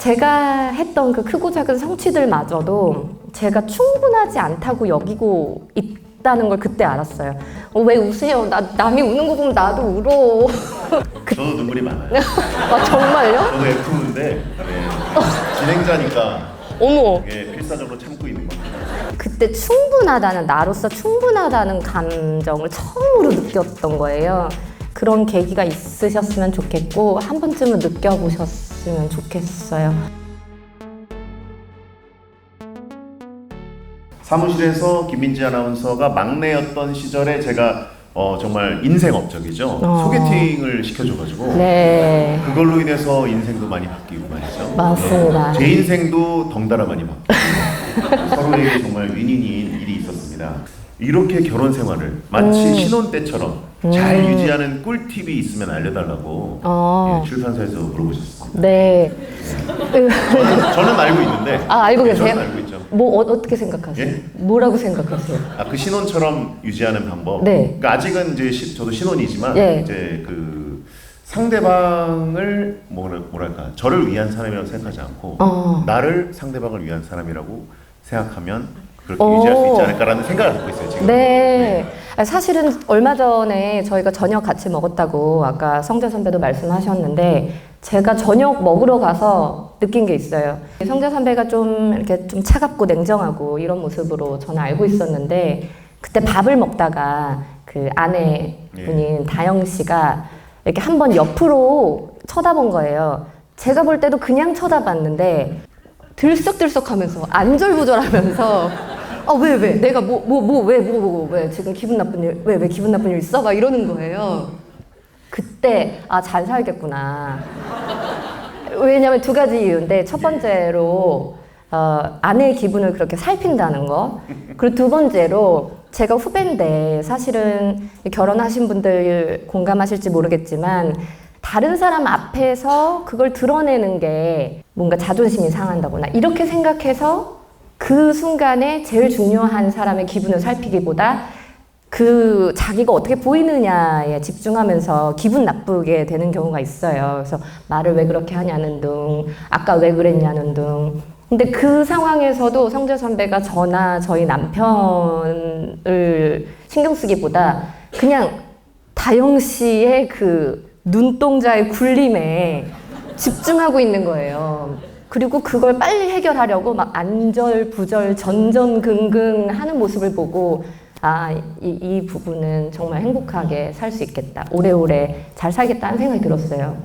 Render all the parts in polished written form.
제가 했던 그 크고 작은 성취들마저도 제가 충분하지 않다고 여기고 있다는 걸 그때 알았어요. 왜 우세요? 남이 우는 거 보면 나도 울어. 저도 눈물이 많아요. 아, 정말요? 저도 F인데 진행자니까 어머. 이게 필사적으로 참고 있는 겁니다. 그때 충분하다는, 나로서 충분하다는 감정을 처음으로 느꼈던 거예요. 그런 계기가 있으셨으면 좋겠고 한 번쯤은 느껴보셨으면 좋겠어요. 사무실에서 김민지 아나운서가 막내였던 시절에 제가 정말 인생 업적이죠. 소개팅을 시켜줘가지고 네, 그걸로 인해서 인생도 많이 바뀌고 말이죠. 맞습니다. 제 인생도 덩달아 많이 바뀌고 서로에게 정말 윈윈인 일이 있었습니다. 이렇게 결혼 생활을 마치 신혼 때처럼 잘 유지하는 꿀팁이 있으면 알려달라고 예, 출판사에서 물어보셨습니다. 네. 저는 알고 있는데 알고 계세요? 저는 알고 있죠. 뭐 어떻게 생각하세요? 예? 뭐라고 생각하세요? 그 신혼처럼 유지하는 방법. 네. 그러니까 아직은 이제 저도 신혼이지만 예. 이제 그 상대방을 뭐랄까 저를 위한 사람이라고 생각하지 않고 나를 상대방을 위한 사람이라고 생각하면 그렇게 유지할 수 있지 않을까라는 생각을 갖고 있어요 지금. 네. 사실은 얼마 전에 저희가 저녁 같이 먹었다고 아까 성재 선배도 말씀하셨는데 제가 저녁 먹으러 가서 느낀 게 있어요. 성재 선배가 좀 이렇게 좀 차갑고 냉정하고 이런 모습으로 저는 알고 있었는데 그때 밥을 먹다가 그 아내분인 다영 씨가 이렇게 한번 옆으로 쳐다본 거예요. 제가 볼 때도 그냥 쳐다봤는데 들썩들썩하면서 안절부절하면서 왜 내가 왜 지금 기분 나쁜 일 왜 기분 나쁜 일 있어? 막 이러는 거예요. 그때 잘 살겠구나. 왜냐면 두 가지 이유인데 첫 번째로 아내의 기분을 그렇게 살핀다는 거, 그리고 두 번째로 제가 후배인데 사실은 결혼하신 분들 공감하실지 모르겠지만 다른 사람 앞에서 그걸 드러내는 게 뭔가 자존심이 상한다거나 이렇게 생각해서 그 순간에 제일 중요한 사람의 기분을 살피기보다 그 자기가 어떻게 보이느냐에 집중하면서 기분 나쁘게 되는 경우가 있어요. 그래서 말을 왜 그렇게 하냐는 둥, 아까 왜 그랬냐는 둥. 근데 그 상황에서도 성재 선배가 저나 저희 남편을 신경 쓰기보다 그냥 다영 씨의 그 눈동자의 굴림에 집중하고 있는 거예요. 그리고 그걸 빨리 해결하려고 막 안절부절 전전긍긍 하는 모습을 보고 이 부부는 정말 행복하게 살 수 있겠다. 오래오래 잘 살겠다는 생각이 들었어요.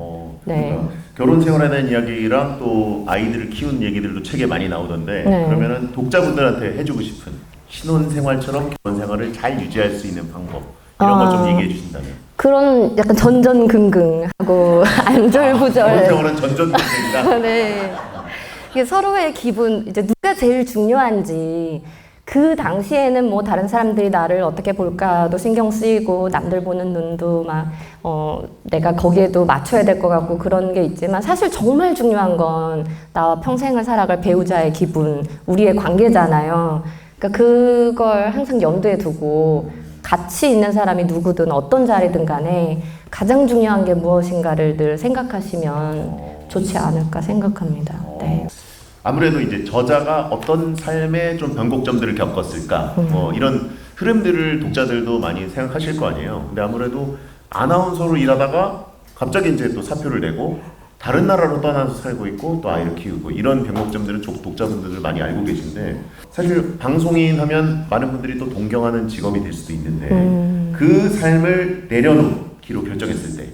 네. 그러니까 결혼 생활에 대한 이야기랑 또 아이들을 키우는 얘기들도 책에 많이 나오던데 네. 그러면은 독자분들한테 해주고 싶은 신혼 생활처럼 결혼 생활을 잘 유지할 수 있는 방법 이런 거 좀 얘기해 주신다면. 그런 약간 전전긍긍하고 안절부절. 결혼 생활은 전전긍긍이다. 네. 이게 서로의 기분, 이제 누가 제일 중요한지, 그 당시에는 뭐 다른 사람들이 나를 어떻게 볼까도 신경 쓰이고, 남들 보는 눈도 막, 내가 거기에도 맞춰야 될 것 같고 그런 게 있지만, 사실 정말 중요한 건 나와 평생을 살아갈 배우자의 기분, 우리의 관계잖아요. 그러니까 그걸 항상 염두에 두고, 같이 있는 사람이 누구든 어떤 자리든 간에 가장 중요한 게 무엇인가를 늘 생각하시면 좋지 않을까 생각합니다. 네. 아무래도 이제 저자가 어떤 삶의 좀 변곡점들을 겪었을까 이런 흐름들을 독자들도 많이 생각하실 거 아니에요. 근데 아무래도 아나운서로 일하다가 갑자기 이제 또 사표를 내고 다른 나라로 떠나서 살고 있고 또 아이를 키우고 이런 변곡점들은 독자분들 많이 알고 계신데 사실 방송인 하면 많은 분들이 또 동경하는 직업이 될 수도 있는데 그 삶을 내려놓기로 결정했을 때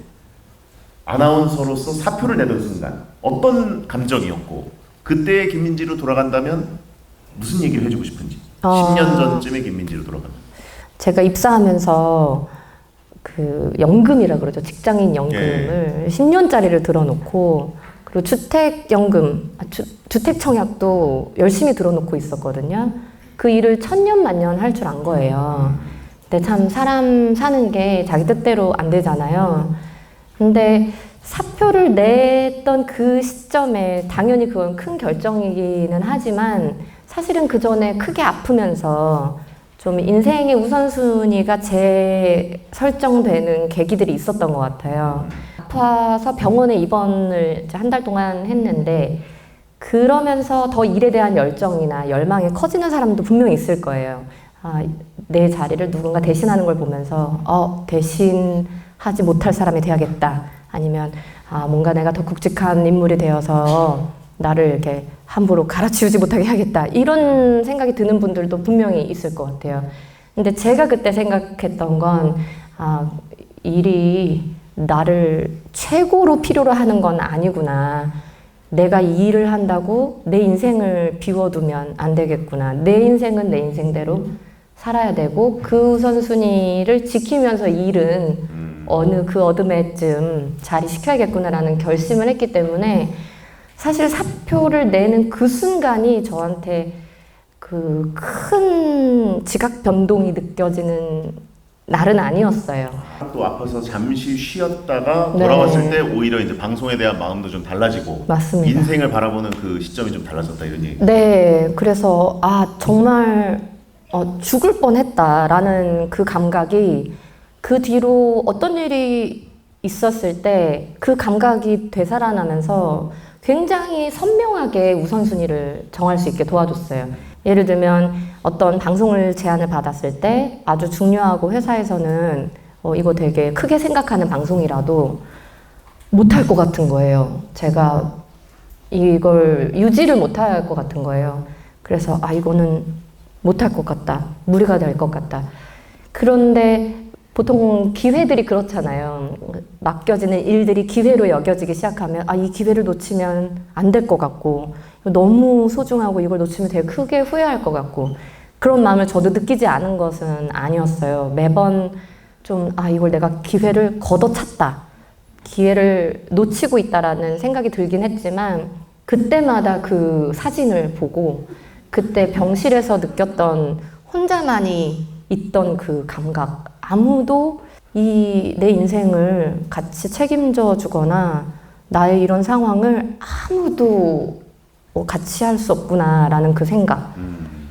아나운서로서 사표를 내던 순간 어떤 감정이었고 그때의 김민지로 돌아간다면 무슨 얘기를 해주고 싶은지 10년 전쯤의 김민지로 돌아가면 제가 입사하면서 그 연금이라 그러죠. 직장인 연금을 10년짜리를 들어놓고 그리고 주택연금, 주택청약도 열심히 들어놓고 있었거든요. 그 일을 천년만년 할 줄 안 거예요. 근데 참 사람 사는 게 자기 뜻대로 안 되잖아요. 근데 사표를 냈던 그 시점에 당연히 그건 큰 결정이기는 하지만 사실은 그 전에 크게 아프면서 좀 인생의 우선순위가 재설정되는 계기들이 있었던 것 같아요. 아파서 병원에 입원을 한 달 동안 했는데 그러면서 더 일에 대한 열정이나 열망이 커지는 사람도 분명히 있을 거예요. 아, 내 자리를 누군가 대신하는 걸 보면서 대신하지 못할 사람이 돼야겠다. 아니면 뭔가 내가 더 굵직한 인물이 되어서 나를 이렇게 함부로 갈아치우지 못하게 해야겠다. 이런 생각이 드는 분들도 분명히 있을 것 같아요. 근데 제가 그때 생각했던 건 일이 나를 최고로 필요로 하는 건 아니구나. 내가 이 일을 한다고 내 인생을 비워두면 안 되겠구나. 내 인생은 내 인생대로 살아야 되고 그 우선순위를 지키면서 이 일은 어느 그 어둠에쯤 자리시켜야겠구나라는 결심을 했기 때문에 사실 사표를 내는 그 순간이 저한테 그 큰 지각 변동이 느껴지는 날은 아니었어요. 또 아파서 잠시 쉬었다가 네. 돌아왔을 때 오히려 이제 방송에 대한 마음도 좀 달라지고 맞습니다. 인생을 바라보는 그 시점이 좀 달라졌다 이런 얘기. 네, 그래서 정말 죽을 뻔했다라는 그 감각이 그 뒤로 어떤 일이 있었을 때 그 감각이 되살아나면서 굉장히 선명하게 우선순위를 정할 수 있게 도와줬어요. 예를 들면 어떤 방송을 제안을 받았을 때 아주 중요하고 회사에서는 이거 되게 크게 생각하는 방송이라도 못할 것 같은 거예요. 제가 이걸 유지를 못할 것 같은 거예요. 그래서 이거는 못할 것 같다. 무리가 될 것 같다. 그런데 보통 기회들이 그렇잖아요. 맡겨지는 일들이 기회로 여겨지기 시작하면 이 기회를 놓치면 안 될 것 같고 너무 소중하고 이걸 놓치면 되게 크게 후회할 것 같고 그런 마음을 저도 느끼지 않은 것은 아니었어요. 매번 좀 이걸 내가 기회를 걷어찼다. 기회를 놓치고 있다라는 생각이 들긴 했지만 그때마다 그 사진을 보고 그때 병실에서 느꼈던 혼자만이 있던 그 감각, 아무도 내 인생을 같이 책임져 주거나 나의 이런 상황을 아무도 같이 할 수 없구나라는 그 생각.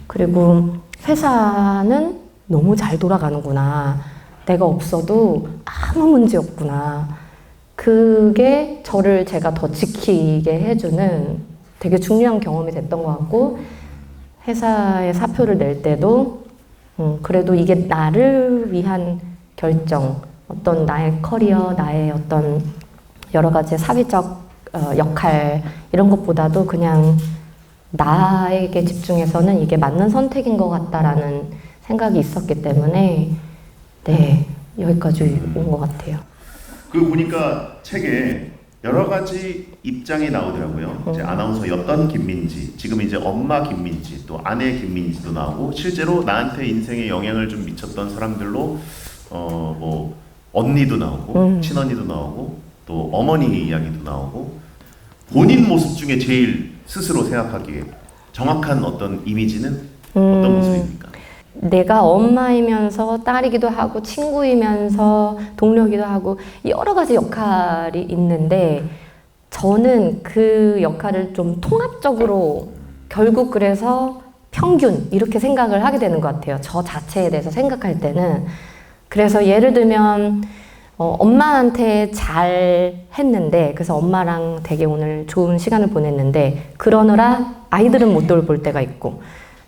그리고 회사는 너무 잘 돌아가는구나. 내가 없어도 아무 문제 없구나. 그게 저를 제가 더 지키게 해주는 되게 중요한 경험이 됐던 것 같고 회사에 사표를 낼 때도 그래도 이게 나를 위한 결정, 어떤 나의 커리어, 나의 어떤 여러 가지 사회적 역할 이런 것보다도 그냥 나에게 집중해서는 이게 맞는 선택인 것 같다라는 생각이 있었기 때문에 네, 여기까지 온 것 같아요. 그 보니까 책에 여러 가지 입장이 나오더라고요. 이제 아나운서였던 김민지, 지금 이제 엄마 김민지, 또 아내 김민지도 나오고 실제로 나한테 인생에 영향을 좀 미쳤던 사람들로 뭐 언니도 나오고 친언니도 나오고 또 어머니 이야기도 나오고 본인 모습 중에 제일 스스로 생각하기에 정확한 어떤 이미지는 어떤 모습입니까? 내가 엄마이면서 딸이기도 하고 친구이면서 동료이기도 하고 여러 가지 역할이 있는데 저는 그 역할을 좀 통합적으로 결국 그래서 평균 이렇게 생각을 하게 되는 것 같아요. 저 자체에 대해서 생각할 때는. 그래서 예를 들면 엄마한테 잘 했는데 그래서 엄마랑 되게 오늘 좋은 시간을 보냈는데 그러느라 아이들은 못 돌볼 때가 있고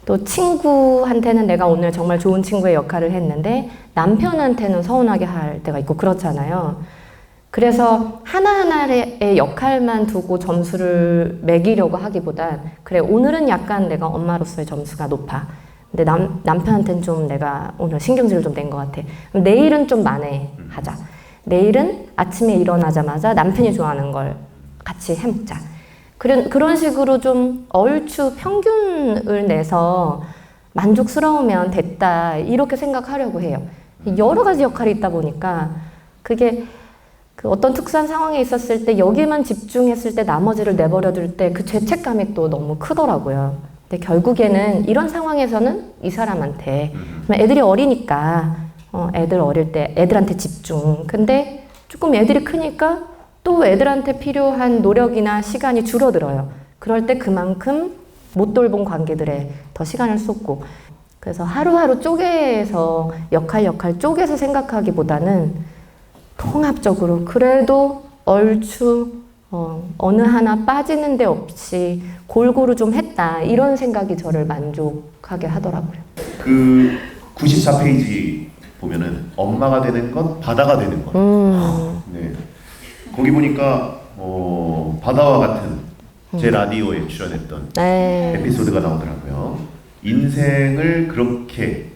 또 친구한테는 내가 오늘 정말 좋은 친구의 역할을 했는데 남편한테는 서운하게 할 때가 있고 그렇잖아요. 그래서 하나하나의 역할만 두고 점수를 매기려고 하기보단 그래 오늘은 약간 내가 엄마로서의 점수가 높아. 근데 남편한테는 좀 내가 오늘 신경질을 좀 낸 것 같아. 그럼 내일은 좀 만회하자. 내일은 아침에 일어나자마자 남편이 좋아하는 걸 같이 해먹자. 그런 식으로 좀 얼추 평균을 내서 만족스러우면 됐다 이렇게 생각하려고 해요. 여러 가지 역할이 있다 보니까 그게 그 어떤 특수한 상황에 있었을 때 여기만 집중했을 때 나머지를 내버려둘 때 그 죄책감이 또 너무 크더라고요. 근데 결국에는 이런 상황에서는 이 사람한테 애들이 어리니까 애들 어릴 때 애들한테 집중. 근데 조금 애들이 크니까 또 애들한테 필요한 노력이나 시간이 줄어들어요. 그럴 때 그만큼 못 돌본 관계들에 더 시간을 쏟고 그래서 하루하루 쪼개서 역할 쪼개서 생각하기보다는 통합적으로 그래도 얼추 어느 하나 빠지는 데 없이 골고루 좀 했다. 이런 생각이 저를 만족하게 하더라고요. 그 94페이지 보면은 엄마가 되는 것, 바다가 되는 것. 네. 거기 보니까 바다와 같은 제 라디오에 출연했던 네. 에피소드가 나오더라고요. 인생을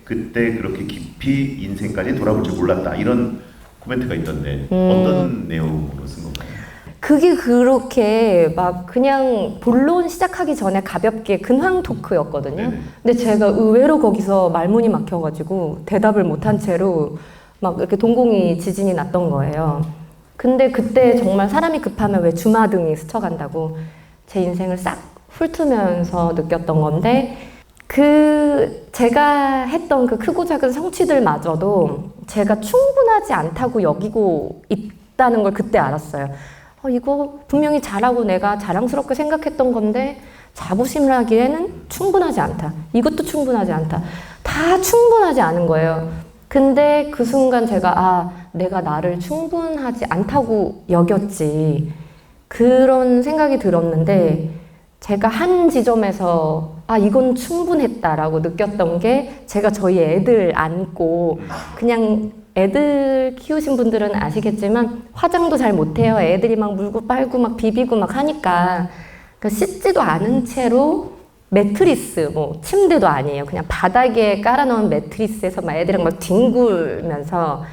그때 그렇게 깊이 인생까지 돌아볼 줄 몰랐다. 이런 코멘트가 있던데 어떤 내용으로 쓴 건가요? 그게 그렇게 막 그냥 본론 시작하기 전에 가볍게 근황 토크였거든요. 네네. 근데 제가 의외로 거기서 말문이 막혀가지고 대답을 못한 채로 막 이렇게 동공이 지진이 났던 거예요. 근데 그때 정말 사람이 급하면 왜 주마등이 스쳐간다고 제 인생을 싹 훑으면서 느꼈던 건데, 제가 했던 그 크고 작은 성취들마저도 제가 충분하지 않다고 여기고 있다는 걸 그때 알았어요. 이거 분명히 잘하고 내가 자랑스럽게 생각했던 건데 자부심을 하기에는 충분하지 않다. 이것도 충분하지 않다. 다 충분하지 않은 거예요. 근데 그 순간 제가 내가 나를 충분하지 않다고 여겼지. 그런 생각이 들었는데 제가 한 지점에서 이건 충분했다라고 느꼈던 게, 제가 저희 애들 안고, 그냥 애들 키우신 분들은 아시겠지만 화장도 잘 못해요. 애들이 막 물고 빨고 막 비비고 막 하니까 씻지도 않은 채로 매트리스, 침대도 아니에요. 그냥 바닥에 깔아놓은 매트리스에서 막 애들이랑 막 뒹굴면서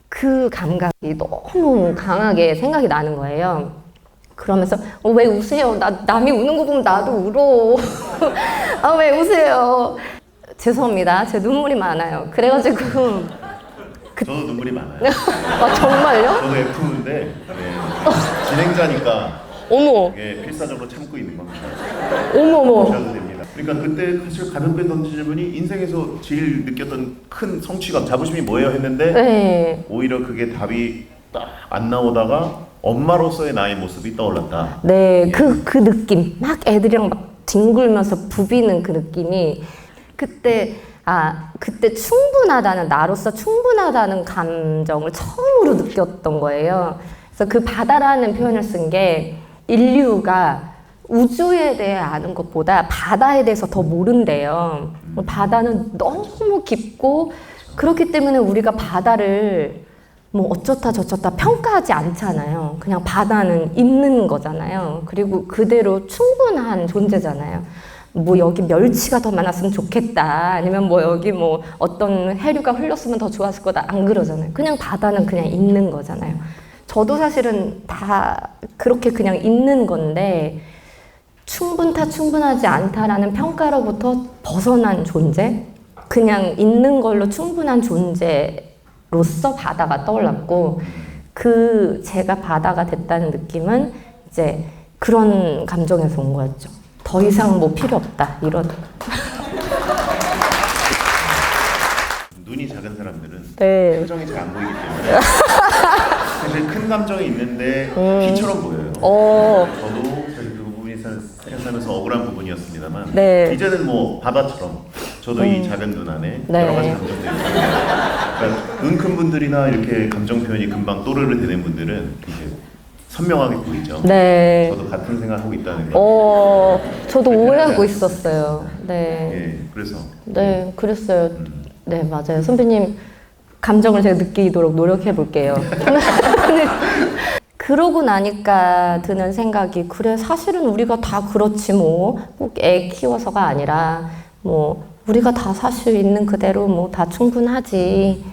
그 감각이 너무 강하게 생각이 나는 거예요. 그러면서 왜 우세요? 남이 우는 거 보면 나도 울어. 왜 우세요? 죄송합니다. 제 눈물이 많아요. 그래가지고 저도 눈물이 많아요. 정말요? 저도 F인데 진행자니까 어머. 필사적으로 참고 있는 겁니다. 어머. 하셔도 됩니다. 그러니까 그때 사실 가볍게 던진 질문이 인생에서 제일 느꼈던 큰 성취감, 자부심이 뭐예요 했는데 네. 오히려 그게 답이 딱 안 나오다가 엄마로서의 나의 모습이 떠올랐다. 네, 그 느낌. 막 애들이랑 막 뒹굴면서 부비는 그 느낌이 그때 충분하다는, 나로서 충분하다는 감정을 처음으로 느꼈던 거예요. 그래서 그 바다라는 표현을 쓴 게, 인류가 우주에 대해 아는 것보다 바다에 대해서 더 모른대요. 바다는 너무 깊고, 그렇기 때문에 우리가 바다를 어쩌다 저쩌다 평가하지 않잖아요. 그냥 바다는 있는 거잖아요. 그리고 그대로 충분한 존재잖아요. 여기 멸치가 더 많았으면 좋겠다. 아니면 여기 어떤 해류가 흘렀으면 더 좋았을 거다. 안 그러잖아요. 그냥 바다는 그냥 있는 거잖아요. 저도 사실은 다 그렇게 그냥 있는 건데, 충분하지 않다라는 평가로부터 벗어난 존재? 그냥 있는 걸로 충분한 존재로서 바다가 떠올랐고, 제가 바다가 됐다는 느낌은 이제 그런 감정에서 온 거였죠. 더 이상 필요 없다, 이런. 눈이 작은 사람들은 네. 표정이 잘 안 보이기 때문에 사실 큰 감정이 있는데 피처럼 보여요. 저도 사실 그 부분이 살면서 억울한 부분이었습니다만, 네. 이제는 바다처럼 저도 이 작은 눈 안에 네. 여러 가지 감정들이 있어요. 그러니까 눈 큰 분들이나 이렇게 감정 표현이 금방 또르르 되는 분들은 이제 선명하게 보이죠. 네. 저도 같은 생각하고 있다는 거. 저도 오해하고 있었어요. 네. 예, 그래서. 네, 그랬어요. 네, 맞아요. 선배님 감정을 제가 느끼도록 노력해 볼게요. 그러고 나니까 드는 생각이, 그래, 사실은 우리가 다 그렇지 꼭 애 키워서가 아니라 우리가 다 사실 있는 그대로 다 충분하지.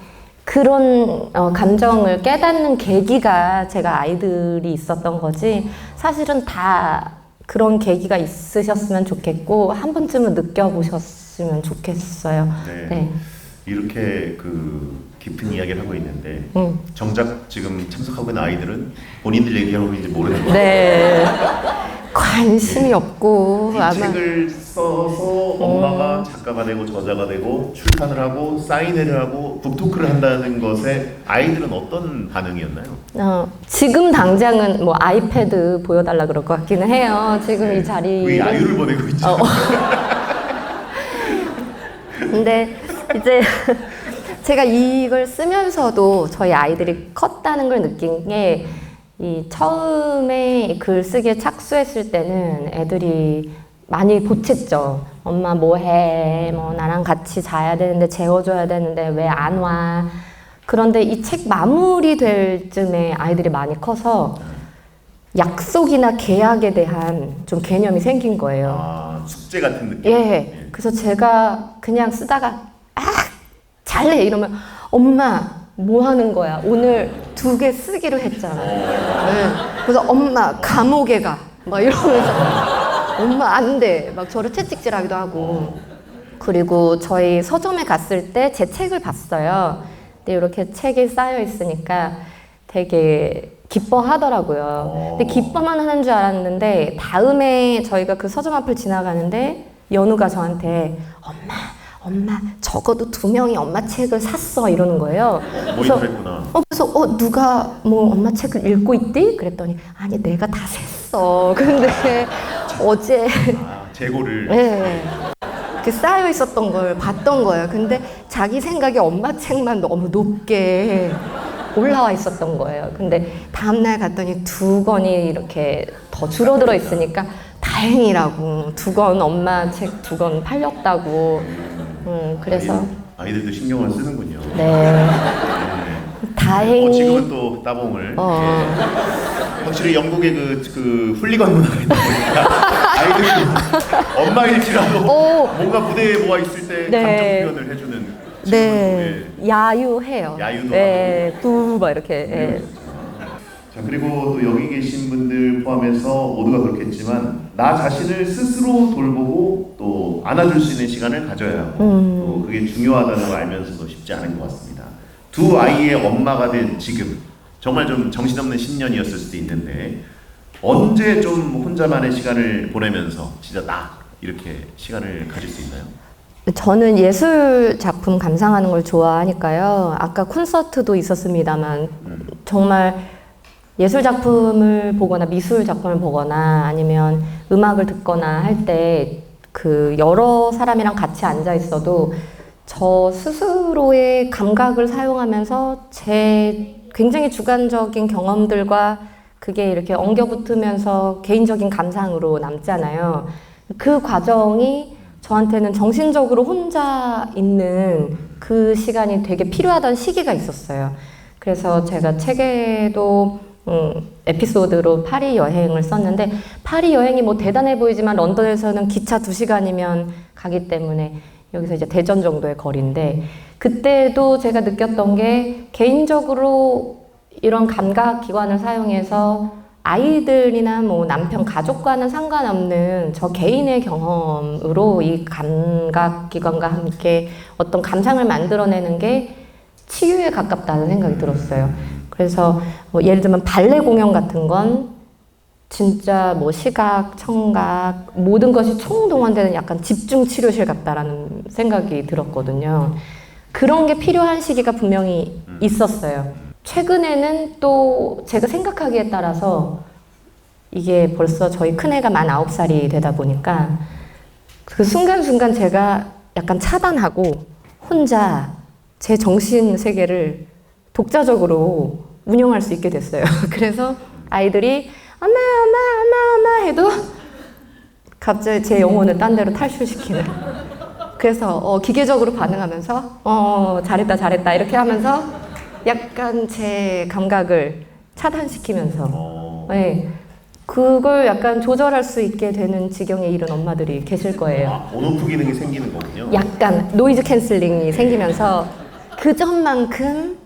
그런 감정을 깨닫는 계기가 제가 아이들이 있었던 거지, 사실은 다 그런 계기가 있으셨으면 좋겠고 한 번쯤은 느껴보셨으면 좋겠어요. 네. 네. 이렇게 깊은 이야기를 하고 있는데 정작 지금 참석하고 있는 아이들은 본인들 얘기하고 있는지 모르는 거예요. 네. 관심이 없고 이 책을 써서 엄마가 작가가 되고 저자가 되고 출판을 하고 사인회를 하고 북토크를 한다는 것에 아이들은 어떤 반응이었나요? 지금 당장은 아이패드 보여달라 그럴 것 같기는 해요. 지금 이 자리. 왜 아유를 보내고 있죠? 근데 이제 제가 이걸 쓰면서도 저희 아이들이 컸다는 걸 느낀 게, 이 처음에 글쓰기에 착수했을 때는 애들이 많이 보챘죠. 엄마 뭐 해? 뭐 나랑 같이 자야 되는데 재워줘야 되는데 왜 안 와? 그런데 이 책 마무리될 쯤에 아이들이 많이 커서 약속이나 계약에 대한 좀 개념이 생긴 거예요. 아, 숙제 같은 느낌. 예. 그래서 제가 그냥 쓰다가 잘래 이러면 엄마 뭐 하는 거야? 오늘 2개 쓰기로 했잖아. 네. 그래서 엄마 감옥에 가. 막 이러면서 엄마 안 돼. 막 저를 채찍질하기도 하고. 그리고 저희 서점에 갔을 때 제 책을 봤어요. 근데 이렇게 책이 쌓여 있으니까 되게 기뻐하더라고요. 근데 기뻐만 하는 줄 알았는데 다음에 저희가 그 서점 앞을 지나가는데 연우가 저한테 엄마 적어도 2명이 엄마 책을 샀어 이러는 거예요. 모의했구나. 그래서 누가 뭐 엄마 책을 읽고 있디? 그랬더니 아니 내가 다 샜어. 근데 어제 재고를. 네. 그 쌓여 있었던 걸 봤던 거예요. 근데 자기 생각에 엄마 책만 너무 높게 올라와 있었던 거예요. 근데 다음날 갔더니 2권이 이렇게 더 줄어들어 있으니까 다행이라고. 2권 엄마 책 2권 팔렸다고. 그래서 아이들도 신경을 쓰는군요. 네. 다행히 지금은 또 따봉을. 확실히 영국의 그 훌리건 문화가 있다 보니까 아이들이 엄마일지라도 뭔가 무대에 뭐가 있을 때 네. 감정 표현을 해주는. 네. 야유해요. 야유도 네. 막 이렇게. 네. 자, 그리고 또 여기 계신 분들 포함해서 모두가 그렇겠지만 나 자신을 스스로 돌보고 또 안아줄 수 있는 시간을 가져야 하고 또 그게 중요하다는 걸 알면서도 쉽지 않은 것 같습니다. 2 아이의 엄마가 된 지금 정말 좀 정신없는 10년이었을 수도 있는데 언제 좀 혼자만의 시간을 보내면서 진짜 나 이렇게 시간을 가질 수 있나요? 저는 예술 작품 감상하는 걸 좋아하니까요. 아까 콘서트도 있었습니다만 정말 예술 작품을 보거나 미술 작품을 보거나 아니면 음악을 듣거나 할 때 그 여러 사람이랑 같이 앉아 있어도 저 스스로의 감각을 사용하면서 제 굉장히 주관적인 경험들과 그게 이렇게 엉겨붙으면서 개인적인 감상으로 남잖아요. 그 과정이 저한테는 정신적으로 혼자 있는 그 시간이 되게 필요하던 시기가 있었어요. 그래서 제가 책에도 에피소드로 파리 여행을 썼는데 파리 여행이 뭐 대단해 보이지만 런던에서는 기차 2시간이면 가기 때문에 여기서 이제 대전 정도의 거리인데 그때도 제가 느꼈던 게 개인적으로 이런 감각 기관을 사용해서 아이들이나 뭐 남편 가족과는 상관없는 저 개인의 경험으로 이 감각 기관과 함께 어떤 감상을 만들어내는 게 치유에 가깝다는 생각이 들었어요. 그래서 뭐 예를 들면 발레 공연 같은 건 진짜 뭐 시각, 청각 모든 것이 총동원되는 약간 집중 치료실 같다라는 생각이 들었거든요. 그런 게 필요한 시기가 분명히 있었어요. 최근에는 또 제가 생각하기에 따라서 이게 벌써 저희 큰애가 만 9살이 되다 보니까 그 순간순간 제가 약간 차단하고 혼자 제 정신 세계를 독자적으로 운영할 수 있게 됐어요. 그래서 아이들이 엄마 해도 갑자기 제 영혼을 딴 데로 탈출시키는. 그래서 기계적으로 반응하면서 잘했다 이렇게 하면서 약간 제 감각을 차단시키면서 네, 그걸 약간 조절할 수 있게 되는 지경에 이른 엄마들이 계실 거예요. 온오프 기능이 생기는 거군요. 약간 노이즈 캔슬링이 생기면서 그 점만큼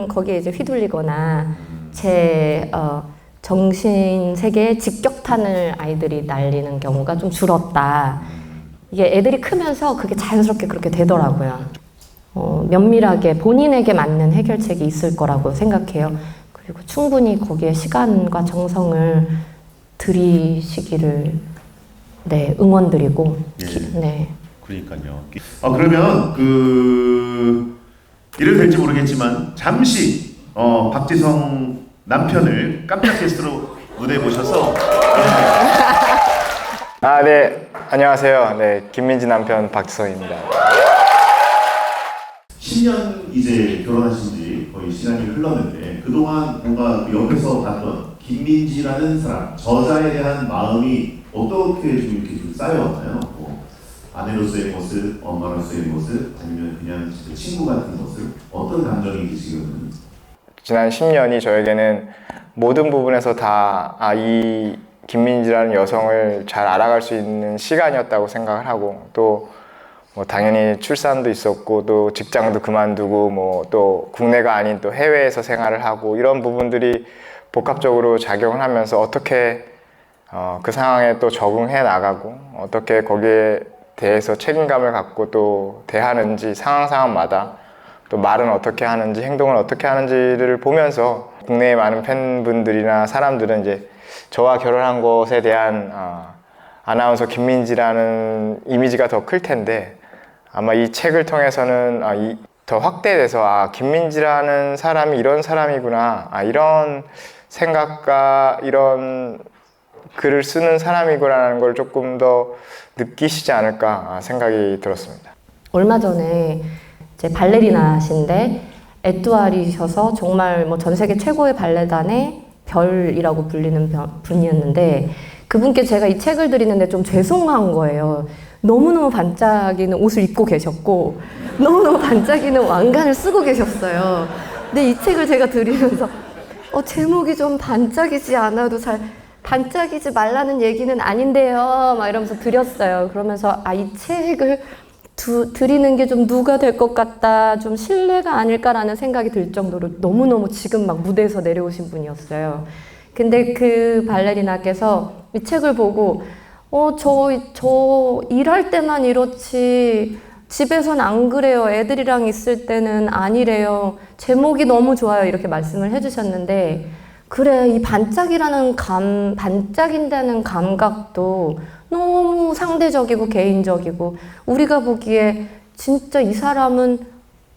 거기에 이제 휘둘리거나 제 정신 세계에 직격탄을 아이들이 날리는 경우가 좀 줄었다. 이게 애들이 크면서 그게 자연스럽게 그렇게 되더라고요. 면밀하게 본인에게 맞는 해결책이 있을 거라고 생각해요. 그리고 충분히 거기에 시간과 정성을 들이시기를 네, 응원드리고 네. 그러니까요. 그러면 이래도 될지 모르겠지만 잠시 박지성 남편을 깜짝 게스트로 무대에 모셔서 네. 안녕하세요. 네, 김민지 남편 박지성입니다. 10년 이제 결혼하신 지 거의 거의 시간이 흘렀는데 그동안 뭔가 그 옆에서 봤던 김민지라는 사람, 저자에 대한 마음이 어떻게 좀 이렇게 좀 쌓여왔나요? 뭐 아내로서의 모습, 엄마로서의 모습, 아니면 그냥 진짜 친구 같은 모습, 어떤 감정인지 지금은? 지난 10년이 저에게는 모든 부분에서 다 이 김민지라는 여성을 잘 알아갈 수 있는 시간이었다고 생각을 하고, 또 뭐 당연히 출산도 있었고 또 직장도 그만두고 뭐 또 국내가 아닌 또 해외에서 생활을 하고, 이런 부분들이 복합적으로 작용을 하면서 어떻게 그 상황에 또 적응해 나가고 어떻게 거기에 대해서 책임감을 갖고 또 대하는지, 상황마다 또 말은 어떻게 하는지, 행동을 어떻게 하는지를 보면서 국내의 많은 팬분들이나 사람들은 이제 저와 결혼한 것에 대한 아나운서 김민지라는 이미지가 더 클 텐데, 아마 이 책을 통해서는 더 확대돼서 김민지라는 사람이 이런 사람이구나, 이런 생각과 이런 글을 쓰는 사람이구나라는 걸 조금 더 느끼시지 않을까 생각이 들었습니다. 얼마 전에 이제 발레리나신데 에뚜아리셔서 정말 뭐 전 세계 최고의 발레단의 별이라고 불리는 분이었는데, 그분께 제가 이 책을 드리는데 좀 죄송한 거예요. 너무너무 반짝이는 옷을 입고 계셨고 너무너무 반짝이는 왕관을 쓰고 계셨어요. 근데 이 책을 제가 드리면서 제목이 좀 반짝이지 않아도 잘 반짝이지 말라는 얘기는 아닌데요 막 이러면서 드렸어요. 그러면서 이 책을 드리는 게 좀 누가 될 것 같다, 좀 신뢰가 아닐까라는 생각이 들 정도로 너무너무 지금 막 무대에서 내려오신 분이었어요. 근데 그 발레리나께서 이 책을 보고 저 일할 때만 이렇지 집에선 안 그래요. 애들이랑 있을 때는 아니래요. 제목이 너무 좋아요. 이렇게 말씀을 해주셨는데, 그래, 이 반짝인다는 감각도 너무 상대적이고 개인적이고, 우리가 보기에 진짜 이 사람은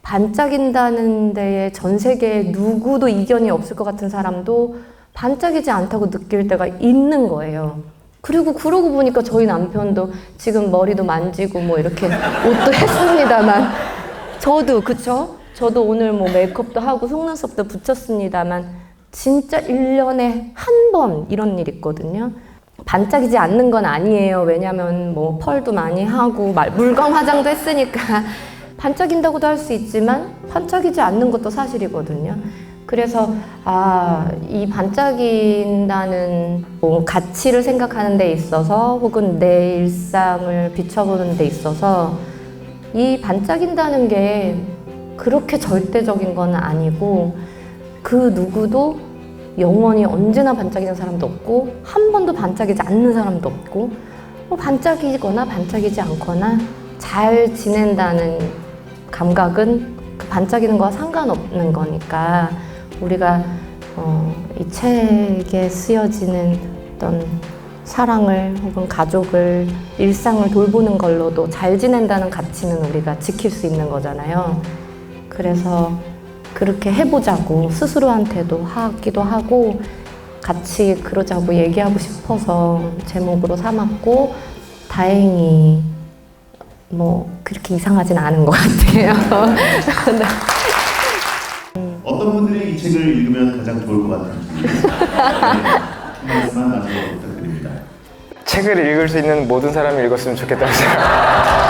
반짝인다는 데에 전 세계에 누구도 이견이 없을 것 같은 사람도 반짝이지 않다고 느낄 때가 있는 거예요. 그리고 그러고 보니까 저희 남편도 지금 머리도 만지고 뭐 이렇게 옷도 했습니다만, 저도 오늘 뭐 메이크업도 하고 속눈썹도 붙였습니다만, 진짜 1년에 한 번 이런 일 있거든요. 반짝이지 않는 건 아니에요. 왜냐면 뭐 펄도 많이 하고 물광 화장도 했으니까 반짝인다고도 할 수 있지만 반짝이지 않는 것도 사실이거든요. 그래서 이 반짝인다는 뭐 가치를 생각하는 데 있어서, 혹은 내 일상을 비춰보는 데 있어서 이 반짝인다는 게 그렇게 절대적인 건 아니고, 그 누구도 영원히 언제나 반짝이는 사람도 없고 한 번도 반짝이지 않는 사람도 없고, 뭐 반짝이거나 반짝이지 않거나 잘 지낸다는 감각은 그 반짝이는 거와 상관없는 거니까, 우리가 이 책에 쓰여지는 어떤 사랑을 혹은 가족을, 일상을 돌보는 걸로도 잘 지낸다는 가치는 우리가 지킬 수 있는 거잖아요. 그래서 그렇게 해보자고 스스로한테도 하기도 하고, 같이 그러자고 얘기하고 싶어서 제목으로 삼았고, 다행히 뭐 그렇게 이상하진 않은 것 같아요. 네. 어떤 분들이 이 책을 읽으면 가장 좋을 것 같은지 한 말씀만 나누어 부탁드립니다. 책을 읽을 수 있는 모든 사람이 읽었으면 좋겠다는 생각.